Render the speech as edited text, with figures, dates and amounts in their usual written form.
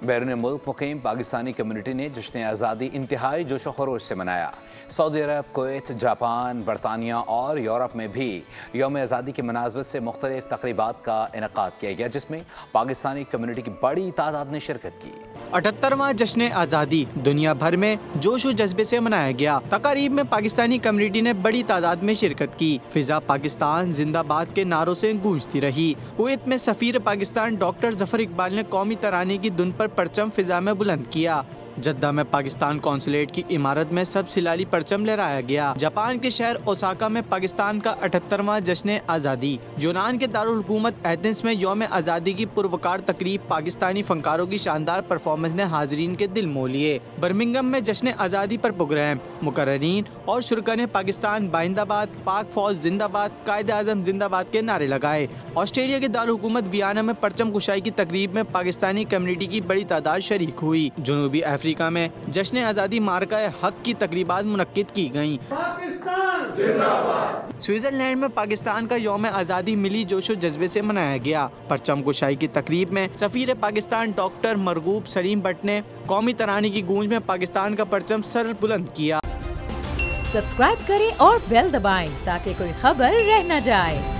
बैरून मुल्क मुकीम पाकिस्तानी कम्युनिटी ने जश्न आज़ादी इंतहाई जोशो खरोश से मनाया। सऊदी अरब, कुवैत, जापान, बरतानिया और यूरोप में भी यौम आज़ादी की मुनासबत से मुख्तलिफ तक़रीबात का इनेकाद किया गया, जिसमें पाकिस्तानी कम्युनिटी की बड़ी तादाद ने शिरकत की। 78वां जश्न आज़ादी दुनिया भर में जोश व जज्बे से मनाया गया। तकारीब में पाकिस्तानी कम्युनिटी ने बड़ी तादाद में शिरकत की। फिजा पाकिस्तान जिंदाबाद के नारों से गूंजती रही। कुवैत में सफीर पाकिस्तान डॉक्टर जफर इकबाल ने कौमी तराने की धुन पर परचम फिजा में बुलंद किया। जद्दा में पाकिस्तान कौंसलेट की इमारत में सब सिलाली परचम लहराया गया। जापान के शहर ओसाका में पाकिस्तान का 78वां जश्न आज़ादी। यूनान के दारुल हुकूमत एथेंस में यौम आज़ादी की पुरवकार तकरीब पाकिस्तानी फनकारों की शानदार परफॉर्मेंस ने हाजरीन के दिल मोह लिए। बर्मिंघम में जश्न आज़ादी पर प्रोग्राम मुकर्रीन और शुरा ने पाकिस्तान बाइंदाबाद, पाक फौज जिंदाबाद, कायदे आज़म जिंदाबाद के नारे लगाए। ऑस्ट्रेलिया के दारुल हुकूमत वियना में परचम कुशाई की तकरीब में पाकिस्तानी कम्युनिटी की बड़ी तादाद शरीक हुई। जनूबी अफ्रीका में जश्न आज़ादी मार्का हक की तकरीबात मुनक्किद की गयी। स्विट्जरलैंड में पाकिस्तान का यौम आज़ादी मिली जोशो जज्बे से मनाया गया। परचम कुशाई की तकरीब में सफीर पाकिस्तान डॉक्टर मरगूब सलीम भट्ट ने कौमी तराने की गूंज में पाकिस्तान का परचम सर बुलंद किया। सब्सक्राइब करें और बेल दबाएं ताकि कोई खबर रह न जाए।